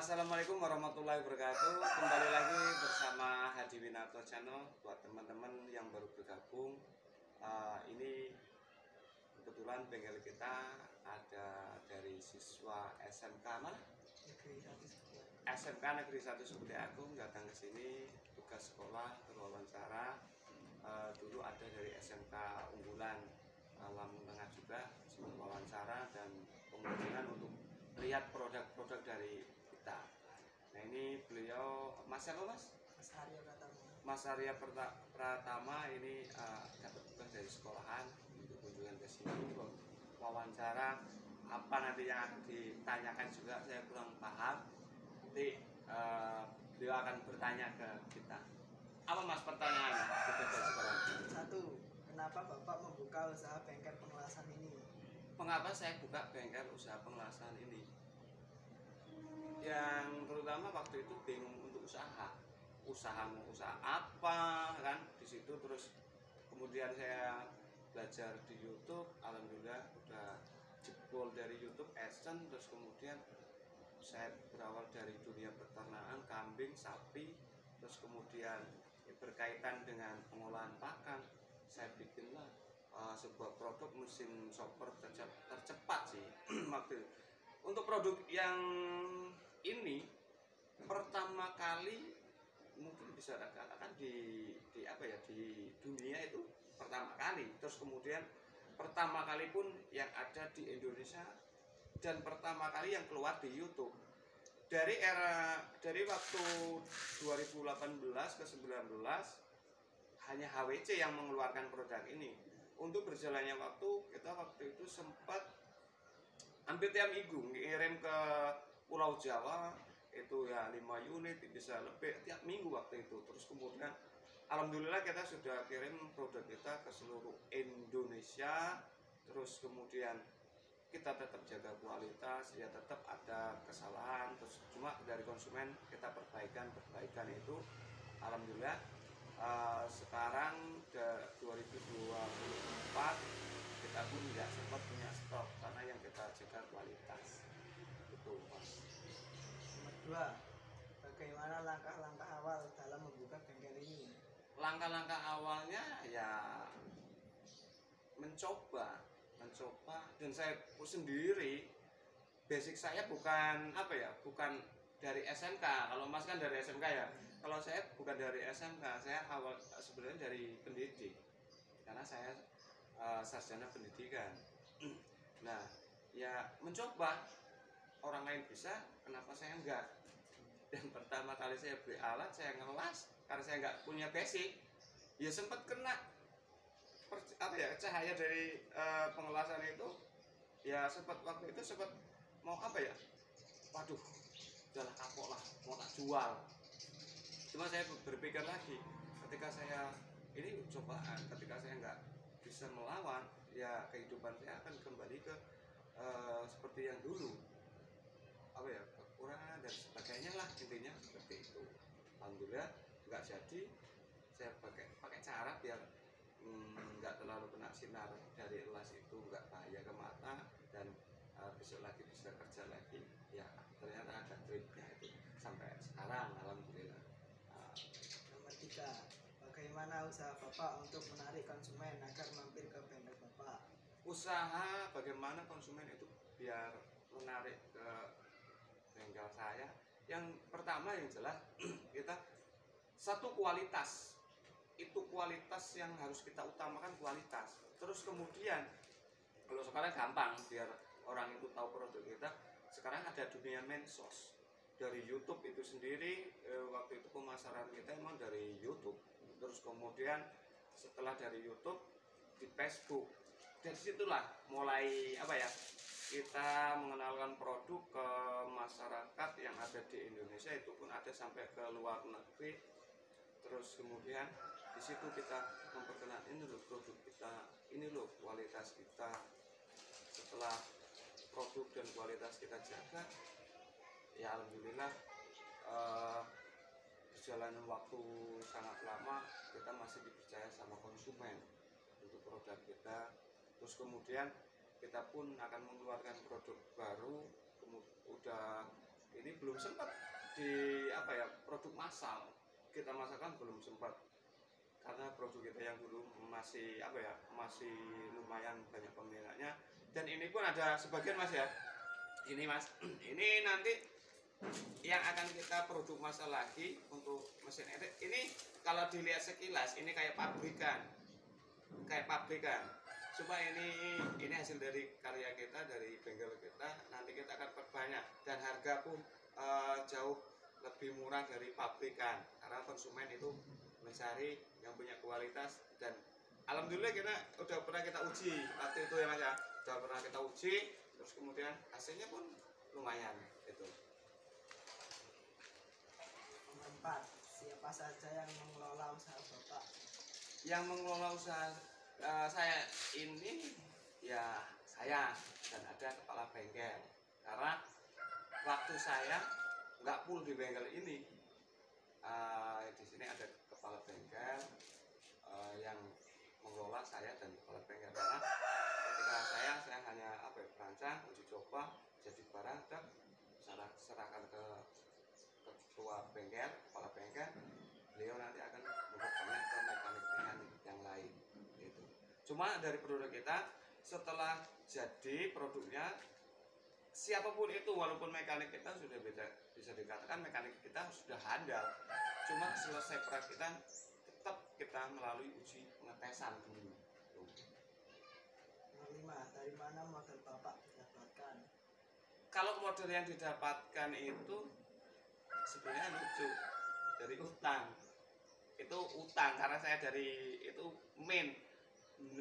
Assalamualaikum warahmatullahi wabarakatuh. Kembali lagi bersama Hadi Winarto Channel. Buat teman-teman yang baru bergabung, ini kebetulan bengkel kita ada dari siswa SMK mana? SMK Negeri 1 Seperti Agung datang ke sini tugas sekolah berwawancara. Dulu ada dari SMK unggulan Lampung Tengah juga sempat wawancara dan kemungkinan untuk lihat produk-produk dari kita. Nah ini beliau Mas siapa Mas? Mas Arya Pratama ini dapat tugas dari sekolahan untuk kunjungan ke sini untuk wawancara. Apa nanti yang akan ditanyakan juga saya kurang paham. Nanti beliau akan bertanya ke kita. Apa Mas pertanyaannya? Tugas dari sekolah. Satu, kenapa Bapak membuka usaha bengkel pengelasan ini? Mengapa saya buka bengkel usaha pengelasan ini? Yang terutama waktu itu bingung untuk usaha mau usaha apa kan di situ. Terus kemudian saya belajar di YouTube, alhamdulillah udah jebol dari YouTube AdSense. Terus kemudian saya berawal dari dunia peternakan kambing, sapi. Terus kemudian berkaitan dengan pengolahan pakan, saya bikinlah sebuah produk mesin chopper tercepat sih waktu itu. Untuk produk yang ini pertama kali mungkin bisa dikatakan di dunia itu pertama kali. Terus kemudian pertama kali pun yang ada di Indonesia dan pertama kali yang keluar di YouTube. Dari waktu 2018 ke 19 hanya HWC yang mengeluarkan produk ini. Untuk berjalannya waktu, kita waktu itu sempat hampir tiap minggu ngirim ke Pulau Jawa itu ya 5 unit bisa lebih tiap minggu waktu itu. Terus kemudian alhamdulillah kita sudah kirim produk kita ke seluruh Indonesia. Terus kemudian kita tetap jaga kualitas, ya tetap ada kesalahan, terus cuma dari konsumen kita perbaikan itu alhamdulillah. Sekarang 2024 kita pun tidak sempat punya stok karena yang kita jaga kualitas itu Mas. Nomor dua, bagaimana langkah-langkah awal dalam membuka bengkel ini? Langkah-langkah awalnya ya mencoba dan saya sendiri basic saya bukan bukan dari SMK. Kalau Mas kan dari SMK ya. Kalau saya bukan dari SMK, saya awal sebenarnya dari pendidik karena saya sarjana pendidikan. Nah ya mencoba, orang lain bisa, kenapa saya enggak? Dan pertama kali saya beli alat, saya ngelas karena saya enggak punya basic, ya sempat kena cahaya dari pengelasan itu. Ya sempat waktu itu mau waduh udahlah kapok lah, mau tak jual. Cuma saya berpikir lagi, ketika saya ini cobaan, ketika saya nggak bisa melawan, ya kehidupan saya akan kembali ke seperti yang dulu, kekurangan dan sebagainya lah, intinya seperti itu. Alhamdulillah nggak jadi. Saya pakai cara biar nggak terlalu kena sinar dari elas itu, nggak bahaya ke mata, dan besok lagi bisa kerja lagi. Ya ternyata ada triknya itu sampai sekarang alhamdulillah. Nomor tiga, bagaimana usaha Bapak untuk menarik konsumen agar mampir ke bengkel Bapak? Usaha bagaimana konsumen itu biar menarik ke bengkel saya. Yang pertama yang jelas kita satu kualitas. Itu kualitas yang harus kita utamakan, kualitas. Terus kemudian kalau sekarang gampang biar orang itu tahu produk kita, sekarang ada dunia medsos. Dari YouTube itu sendiri, waktu itu pemasaran kita emang dari YouTube. Terus kemudian setelah dari YouTube di Facebook, dari situlah mulai kita mengenalkan produk ke masyarakat yang ada di Indonesia, itu pun ada sampai ke luar negeri. Terus kemudian di situ kita memperkenalkan, ini loh produk kita, ini loh kualitas kita. Setelah produk dan kualitas kita jaga, ya alhamdulillah perjalanan waktu sangat lama kita masih dipercaya sama konsumen untuk produk kita. Terus kemudian kita pun akan mengeluarkan produk baru, udah ini belum sempat di apa ya, produk massal kita masakkan belum sempat, karena produk kita yang dulu masih apa ya, masih lumayan banyak peminatnya. Dan ini pun ada sebagian Mas ya, ini Mas, ini nanti yang akan kita produk massal lagi untuk mesin edit. Ini kalau dilihat sekilas ini kayak pabrikan, cuma ini hasil dari karya kita, dari bengkel kita. Nanti kita akan perbanyak dan harga pun jauh lebih murah dari pabrikan, karena konsumen itu mencari yang punya kualitas. Dan alhamdulillah kita udah pernah kita uji waktu itu ya Mas ya, udah pernah kita uji, terus kemudian hasilnya pun lumayan itu. Nomor 4, siapa saja yang mengelola usaha Bapak? Yang mengelola usaha saya ini ya saya, dan ada kepala bengkel, karena waktu saya nggak full di bengkel ini. Di sini ada kepala bengkel yang mengelola saya dan kepala bengkel, karena ketika saya hanya apa ya, perancang, uji coba, jadi barang dan serahkan ke ketua bengkel, kepala bengkel. Beliau nanti akan memperbanyak ke mekanik yang lain gitu. Cuma dari produk kita, setelah jadi produknya, siapapun itu, walaupun mekanik kita sudah beda, bisa dikatakan mekanik kita sudah handal, cuma selesai perakitan tetap kita melalui uji pengetesan dulu. Nomor 5, dari mana modal Bapak didapatkan? Kalau modal yang didapatkan itu sebenarnya lucu, dari utang. Itu utang, karena saya dari itu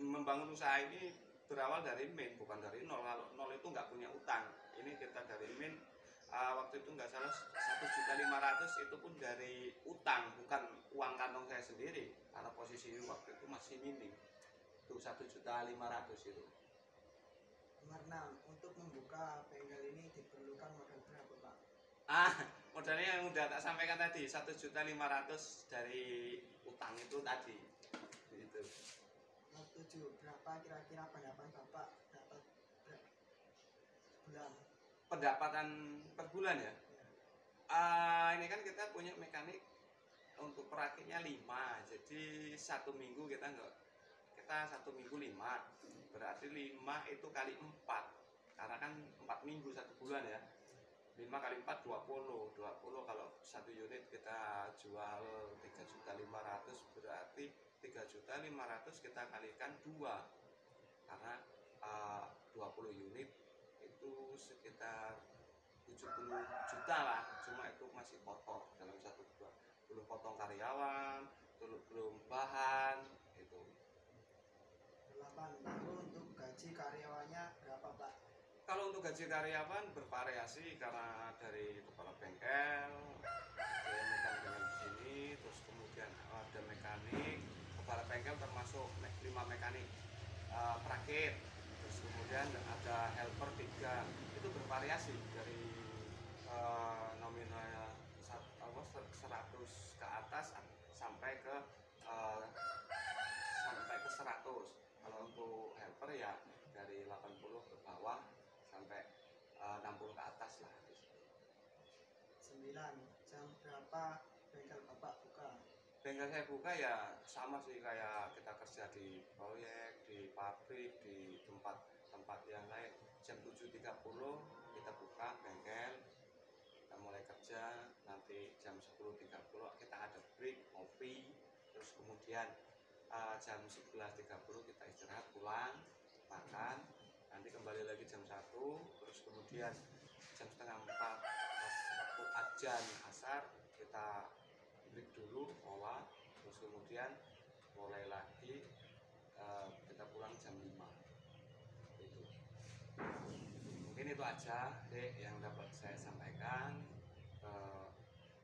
membangun usaha ini berawal dari bukan dari nol. Kalau nol itu nggak punya utang. Ini kita dari waktu itu nggak salah 1.500.000 itu pun dari utang, bukan uang kantong saya sendiri, karena posisi waktu itu masih minim. Itu 1.500.000 itu. Nomor 6, untuk membuka bengkel ini diperlukan modal berapa Pak? Modalnya yang udah tak sampaikan tadi, 1.500.000 dari utang itu tadi. Gitu. Nomor 7, berapa kira-kira pendapatan Bapak dapat bulan? Pendapatan per bulan ya? Ini kan kita punya mekanik untuk perakitnya 5, jadi 1 minggu kita 1 minggu 5, berarti 5 itu kali 4, karena kan 4 minggu 1 bulan ya. 5 kali 4 20 kalau 1 unit kita jual 3.500.000, berarti 3.500.000 kita kalikan 2, karena 20 unit itu sekitar 70 juta lah. Cuma itu masih kotor dalam satu bulan, belum potong karyawan, belum bahan itu. 8, lalu untuk gaji karyawannya berapa Pak? Kalau untuk gaji karyawan bervariasi, karena dari kepala bengkel, saya mekanik di sini, terus kemudian ada mekanik, kepala bengkel termasuk 5 mekanik perakit, terus kemudian ada helper 3, itu bervariasi dari nominal 100 ke atas sampai ke 100. Kalau untuk helper ya dari 80 ke bawah sampai 60 ke atas lah. 9, jam berapa bengkel Bapak buka? Bengkel saya buka ya sama sih kayak kita kerja di proyek, di pabrik, di tempat yang lain. Jam 7.30 kita buka bengkel, kita mulai kerja. Nanti jam 10.30 kita ada break, ngopi. Terus kemudian jam 11.30 kita istirahat, pulang, makan. Nanti kembali lagi jam 1, terus kemudian jam setengah 4 pas waktu adzan asar kita break dulu, sholat, terus kemudian mulai lagi, kita pulang jam 5 itu. Mungkin itu aja Dek yang dapat saya sampaikan ke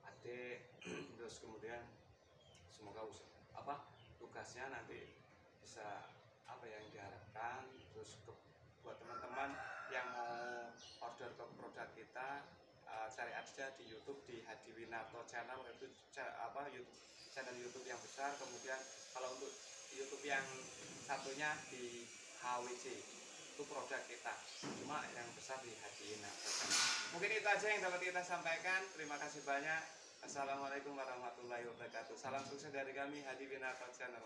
adik. Terus kemudian semoga tugasnya nanti bisa apa yang diharapkan. Terus buat teman-teman yang mau order ke produk kita, cari aja di YouTube di Hadi Winarto channel, itu channel YouTube yang besar. Kemudian kalau untuk YouTube yang satunya di HWC, itu produk kita, cuma yang besar di hati Ina. Mungkin itu aja yang dapat kita sampaikan. Terima kasih banyak. Assalamualaikum warahmatullahi wabarakatuh. Salam sukses dari kami Hadi Winata Channel.